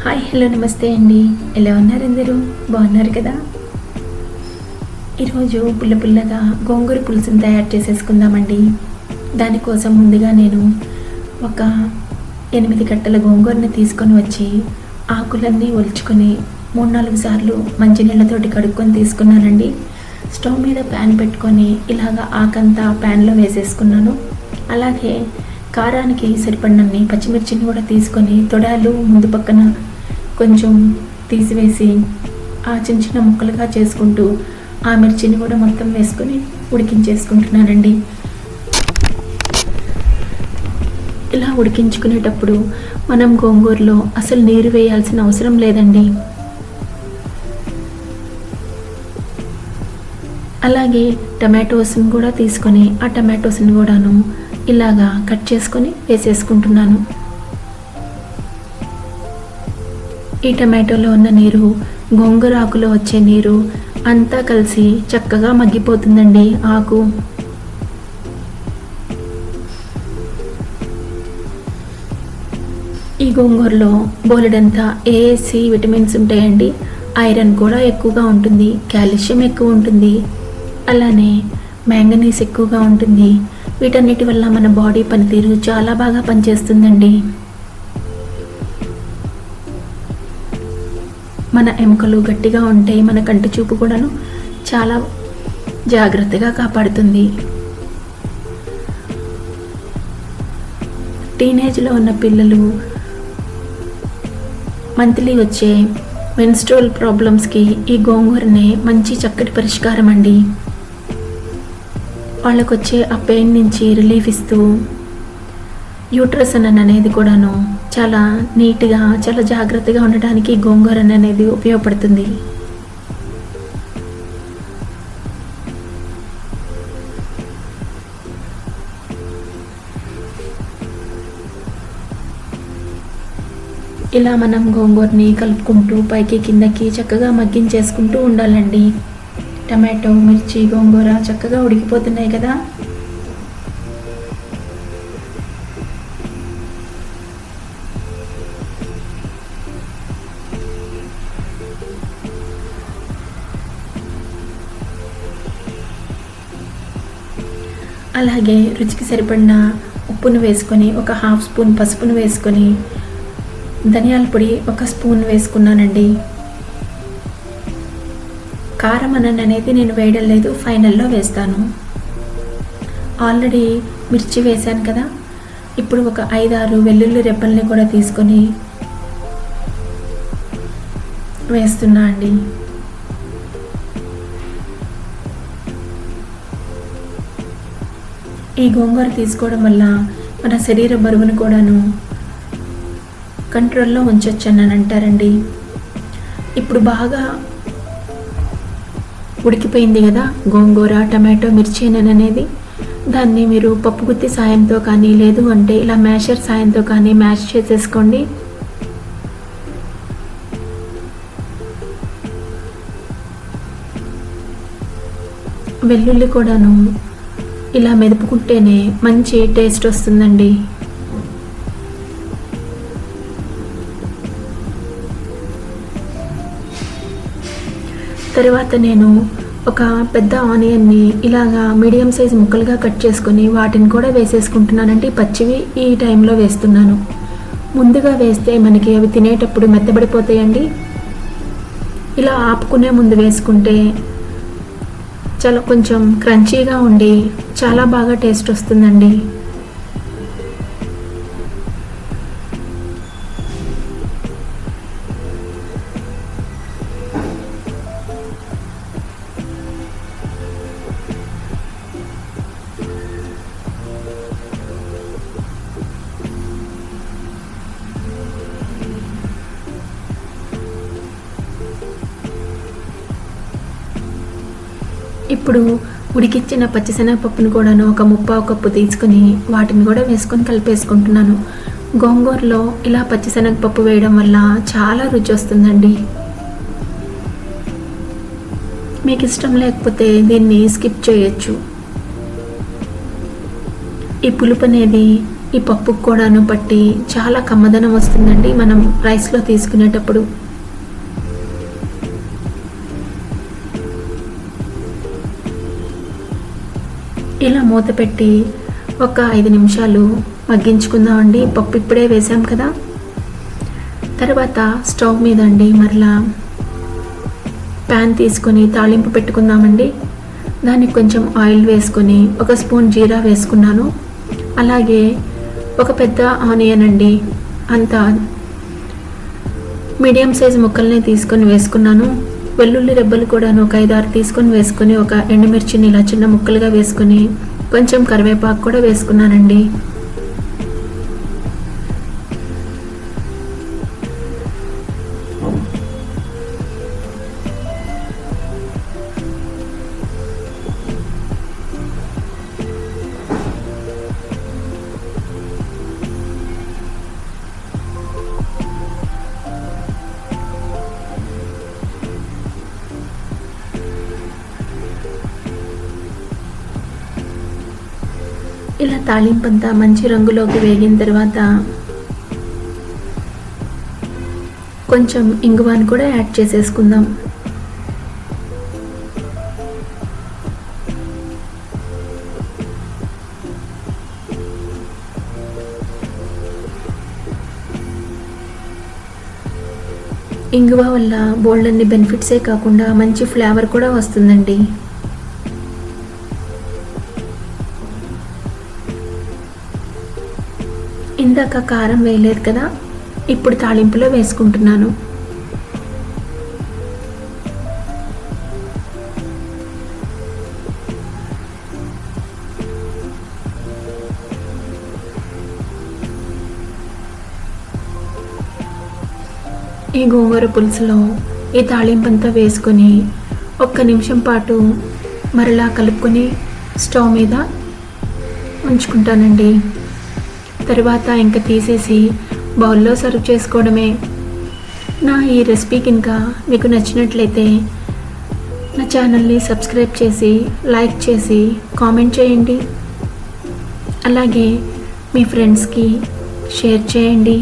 Hi hello నమస్తే అండి. ఎలా ఉన్నారు అందరూ? బాగున్నారు కదా? ఈరోజు పుల్లగా గోంగూర పులుసుని తయారు చేసేసుకుందామండి. దానికోసం ముందుగా నేను ఒక 8 కట్టల గోంగూరని తీసుకొని వచ్చి ఆకులన్నీ ఒలుచుకొని 3-4 సార్లు మంచినీళ్ళతోటి కడుక్కొని తీసుకున్నానండి. స్టవ్ మీద ప్యాన్ పెట్టుకొని ఇలాగా ఆకంతా ప్యాన్లో వేసేసుకున్నాను. అలాగే కారానికి సరిపడినన్ని పచ్చిమిర్చిని కూడా తీసుకొని తొడాలు ముందు పక్కన కొంచెం తీసివేసి ఆ చిన్న చిన్న ముక్కలుగా చేసుకుంటూ ఆ మిర్చిని కూడా మొత్తం వేసుకొని ఉడికించేసుకుంటున్నానండి. ఇలా ఉడికించుకునేటప్పుడు మనం గోంగూరలో అసలు నీరు వేయాల్సిన అవసరం లేదండి. అలాగే టమాటోస్ని కూడా తీసుకొని ఆ టమాటోస్ని కూడాను ఇలాగా కట్ చేసుకొని వేసేసుకుంటున్నాను. ఈ టమాటోలో ఉన్న నీరు గోంగూర ఆకులో వచ్చే నీరు అంతా కలిసి చక్కగా మగ్గిపోతుందండి ఆకు. ఈ గోంగూరలో బోలెడంతా ఏసి విటమిన్స్ ఉంటాయండి. ఐరన్ కూడా ఎక్కువగా ఉంటుంది, కాల్షియం ఎక్కువ ఉంటుంది, అలానే మ్యాంగనీస్ ఎక్కువగా ఉంటుంది. వీటన్నిటి వల్ల మన బాడీ పనితీరు చాలా బాగా పనిచేస్తుందండి. మన ఎముకలు గట్టిగా ఉంటాయి, మన కంటి చూపు కూడాను చాలా జాగ్రత్తగా కాపాడుతుంది. టీనేజ్లో ఉన్న పిల్లలు మంత్లీ వచ్చే మెన్స్ట్రువల్ ప్రాబ్లమ్స్కి ఈ గోంగూరనే మంచి చక్కటి పరిష్కారం అండి. వాళ్ళకు వచ్చే ఆ పెయిన్ నుంచి రిలీఫ్ ఇస్తూ యూట్రస్ అనేది కూడాను చాలా నీట్గా చాలా జాగ్రత్తగా ఉండడానికి గోంగూర అనేది ఉపయోగపడుతుంది. ఇలా మనం గోంగూరని కలుపుకుంటూ పైకి కిందకి చక్కగా మగ్గించేసుకుంటూ ఉండాలండి. టమాటో, మిర్చి, గోంగూర చక్కగా ఉడికిపోతున్నాయి కదా. అలాగే రుచికి సరిపడిన ఉప్పును వేసుకొని ఒక 1/2 స్పూన్ పసుపును వేసుకొని ధనియాల పొడి 1 స్పూన్ వేసుకున్నానండి. కారం అనేది నేను వేయడం లేదు, ఫైనల్లో వేస్తాను. ఆల్రెడీ మిర్చి వేశాను కదా. ఇప్పుడు ఒక 5-6 వెల్లుల్లి రెబ్బల్ని కూడా తీసుకొని వేస్తున్నా అండి. ఈ గోంగూర తీసుకోవడం వల్ల మన శరీర బరువును కూడాను కంట్రోల్లో ఉంచొచ్చని అంటారండి. ఇప్పుడు బాగా ఉడికిపోయింది కదా గోంగూర, టమాటో, మిర్చి అనేది. దాన్ని మీరు పప్పు గుత్తి సాయంతో కానీ లేదు అంటే ఇలా మ్యాషర్ సాయంతో కానీ మ్యాష్ చేసేసుకోండి. వెల్లుల్లి కూడాను ఇలా మెదుపుకుంటేనే మంచి టేస్ట్ వస్తుందండి. తర్వాత నేను ఒక పెద్ద ఆనియన్ని ఇలాగా మీడియం సైజ్ ముక్కలుగా కట్ చేసుకొని వాటిని కూడా వేసేసుకుంటున్నానండి. పచ్చివి ఈ టైంలో వేస్తున్నాను. ముందుగా వేస్తే మనకి అవి తినేటప్పుడు మెత్తబడిపోతాయండి. ఇలా ఆపుకునే ముందు వేసుకుంటే చాలా కొంచెం క్రంచీగా ఉండి చాలా బాగా టేస్ట్ వస్తుందండి. ఇప్పుడు ఉడికిచ్చిన పచ్చిశనగపప్పును కూడాను ఒక 3/4 కప్పు తీసుకుని వాటిని కూడా వేసుకొని కలిపేసుకుంటున్నాను. గోంగూరలో ఇలా పచ్చిశనగపప్పు వేయడం వల్ల చాలా రుచి వస్తుందండి. మీకు ఇష్టం లేకపోతే దీన్ని స్కిప్ చేయొచ్చు. ఈ పులుపు అనేది ఈ పప్పుకు కూడాను పట్టి చాలా కమ్మదనం వస్తుందండి మనం రైస్లో తీసుకునేటప్పుడు. ఇలా మూత పెట్టి ఒక 5 నిమిషాలు మగ్గించుకుందామండి. పప్పు ఇప్పుడే వేసాం కదా. తర్వాత స్టవ్ మీద అండి మరలా ప్యాన్ తీసుకొని తాలింపు పెట్టుకుందామండి. దానికి కొంచెం ఆయిల్ వేసుకొని 1 స్పూన్ జీరా వేసుకున్నాను. అలాగే ఒక పెద్ద ఆనియన్ అండి, అంత మీడియం సైజు ముక్కల్ని తీసుకొని వేసుకున్నాను. వెల్లుల్లి రెబ్బలు కూడాను ఒక 5-6 తీసుకొని వేసుకొని, ఒక ఎండుమిర్చిని ఇలా చిన్న ముక్కలుగా వేసుకొని, కొంచెం కరివేపాకు కూడా వేసుకున్నానండి. ఇలా తాలింపంతా మంచి రంగులోకి వేగిన తర్వాత కొంచెం ఇంగువాని కూడా యాడ్ చేసేసుకుందాం. ఇంగువ వల్ల బోల్డన్ని బెనిఫిట్సే కాకుండా మంచి ఫ్లేవర్ కూడా వస్తుందండి. ఇందాక కారం వేయలేదు కదా, ఇప్పుడు తాలింపులో వేసుకుంటున్నాను. ఈ గోంగూర పులుసులో ఈ తాలింపంతా వేసుకొని 1 నిమిషం పాటు మరలా కలుపుకొని స్టవ్ మీద ఉంచుకుంటానండి. తర్వాత ఇంకా తీసేసి బౌల్లో సర్వ్ చేసుకోవడమే. నా ఈ రెసిపీ కనుక మీకు నచ్చినట్లయితే నా ఛానల్ని సబ్స్క్రైబ్ చేసి, లైక్ చేసి, కామెంట్ చేయండి. అలాగే మీ ఫ్రెండ్స్కి షేర్ చేయండి.